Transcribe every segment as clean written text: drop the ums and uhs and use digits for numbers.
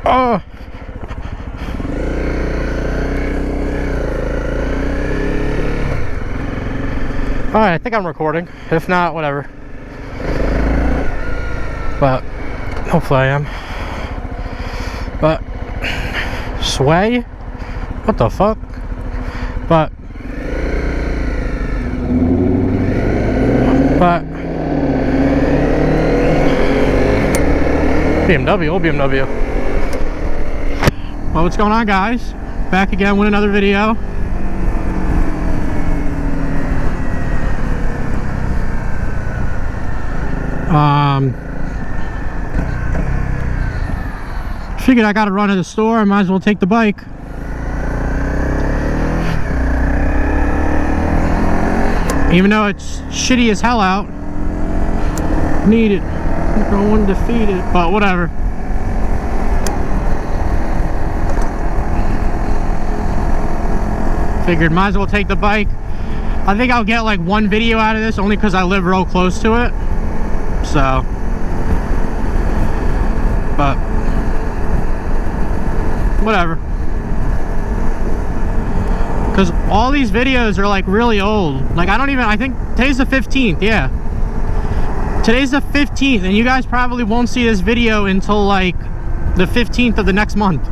Oh. Alright, I think I'm recording. If not, whatever. But hopefully I am. But sway? What the fuck? But BMW, old BMW. Well, what's going on, guys? Back again with another video. Figured I gotta run to the store, I might as well take the bike. Even though it's shitty as hell out. Need it. Going defeated, but whatever. Figured might as well take the bike. I think I'll get like one video out of this only because I live real close to it. So, but whatever. Because all these videos are like really old. Like I think today's the 15th, yeah. Today's the 15th, and you guys probably won't see this video until like the 15th of the next month.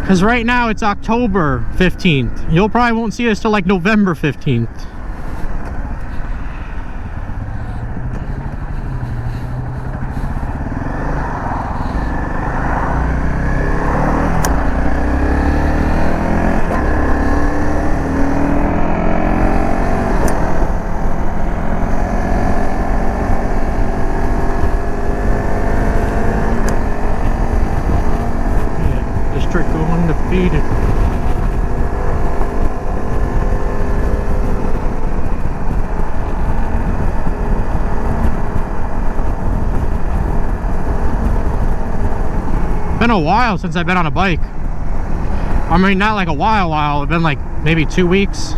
Because right now it's October 15th. You'll probably won't see this till like November 15th. Undefeated. Been a while since I've been on a bike. I mean, not like a while. It's been like maybe 2 weeks.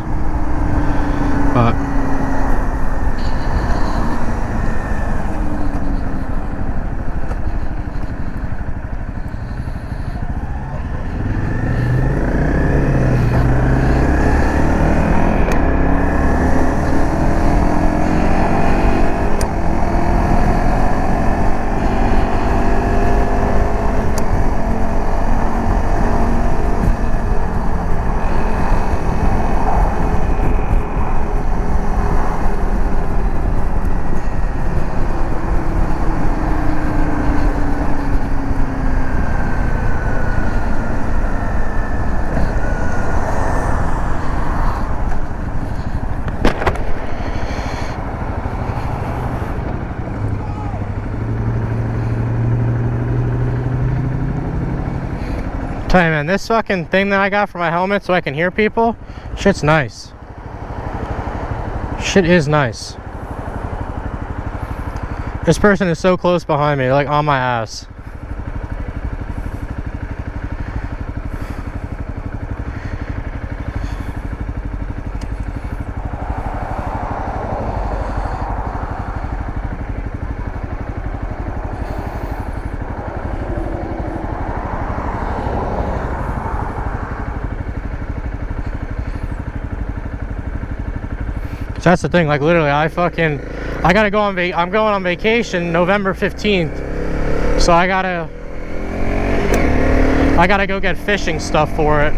But tell you, man, this fucking thing that I got for my helmet so I can hear people, shit's nice. Shit is nice. This person is so close behind me, like on my ass. So that's the thing, like literally I gotta go on I'm going on vacation November 15th. So I gotta go get fishing stuff for it.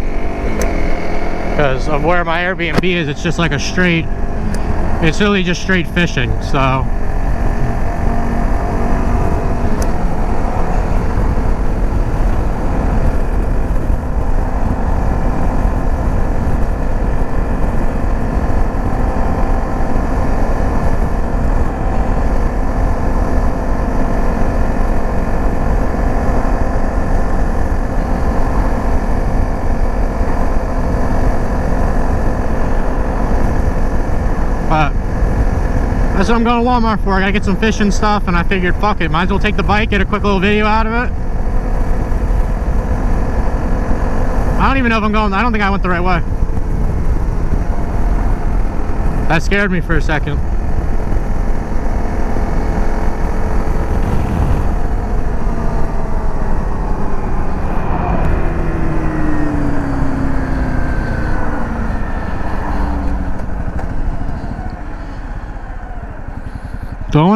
Because of where my Airbnb is, it's just like it's really just straight fishing, so. But that's what I'm going to Walmart for. I gotta get some fishing stuff, and I figured, fuck it, might as well take the bike, get a quick little video out of it. I don't even know if I'm going, I don't think I went the right way. That scared me for a second.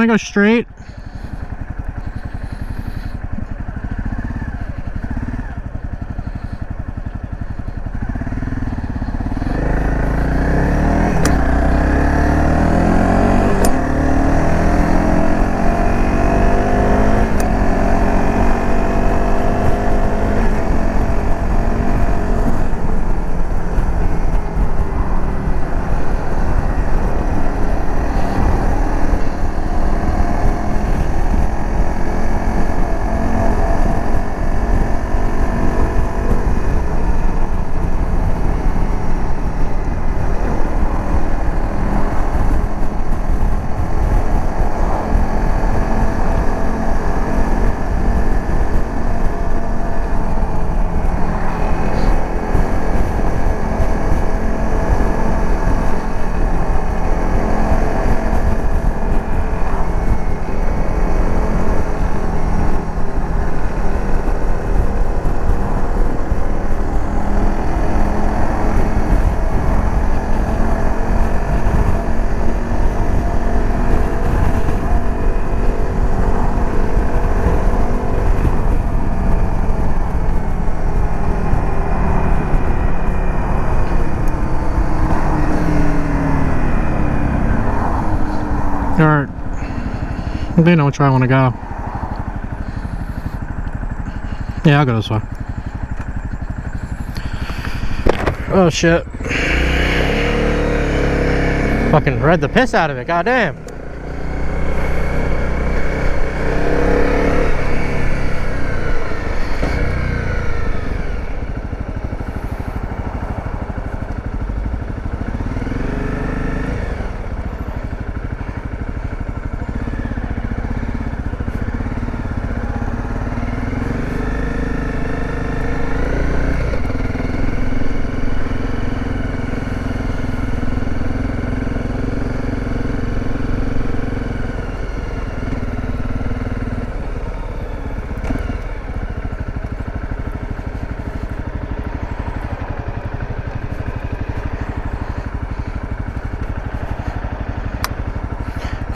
want to go straight? Alright. I think I know which way I want to go. Yeah, I'll go this way. Oh shit. Fucking read the piss out of it, goddamn.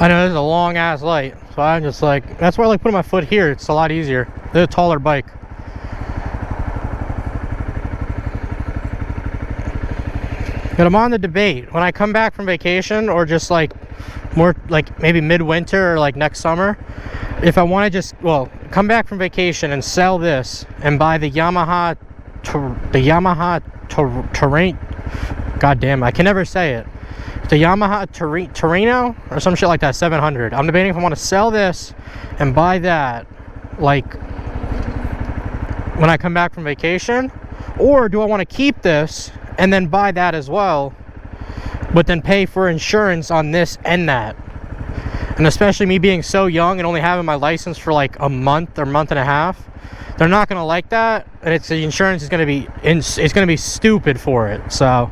I know this is a long ass light, so I'm just like, that's why I like putting my foot here. It's a lot easier. It's a taller bike. But I'm on the debate. When I come back from vacation, or just like more like maybe midwinter or like next summer, if I want to just, well, come back from vacation and sell this and buy the Yamaha Terrain. God damn, I can never say it. The Yamaha Torino or some shit like that, 700. I'm debating if I want to sell this and buy that like when I come back from vacation, or do I want to keep this and then buy that as well, but then pay for insurance on this and that. And especially me being so young and only having my license for like a month or month and a half, they're not going to like that, and it's, the insurance is going to be it's going to be stupid for it. So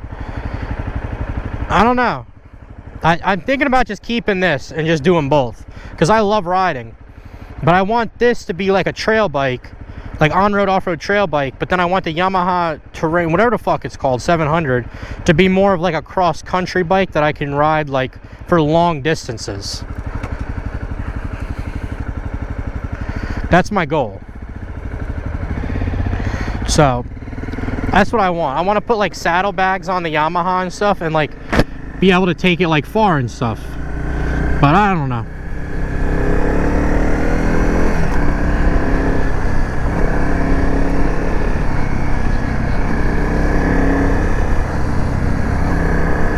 I don't know. I'm thinking about just keeping this and just doing both, because I love riding, but I want this to be like a trail bike, like on-road, off-road trail bike, but then I want the Yamaha Terrain, whatever the fuck it's called, 700, to be more of like a cross-country bike that I can ride like for long distances. That's my goal. So that's what I want. I want to put like saddlebags on the Yamaha and stuff, and like be able to take it like far and stuff, but I don't know.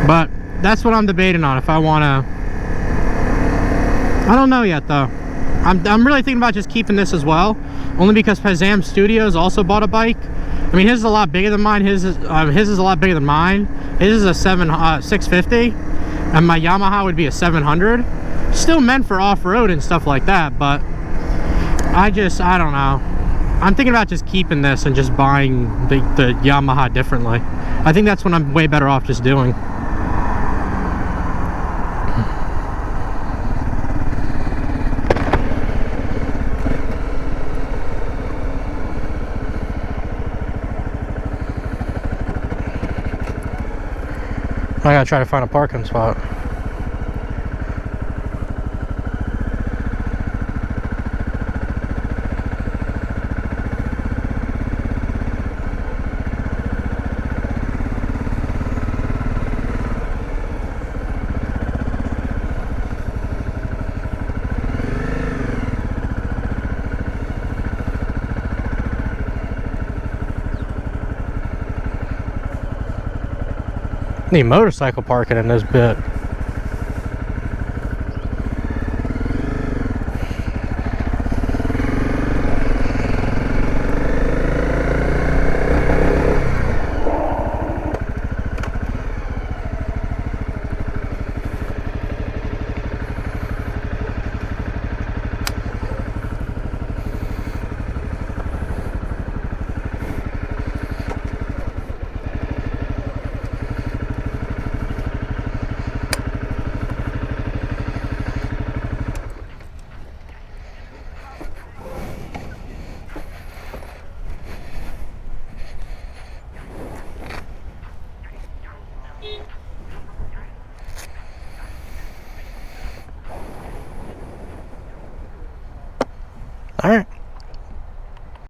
But that's what I'm debating on, if I want to. I don't know yet though. I'm really thinking about just keeping this as well, only because Pazam Studios also bought a bike. I mean, his is a lot bigger than mine. His is a lot bigger than mine. His is a 650, and my Yamaha would be a 700. Still meant for off-road and stuff like that, but I don't know. I'm thinking about just keeping this and just buying the Yamaha differently. I think that's what I'm way better off just doing. I gotta try to find a parking spot. Need motorcycle parking in this bit.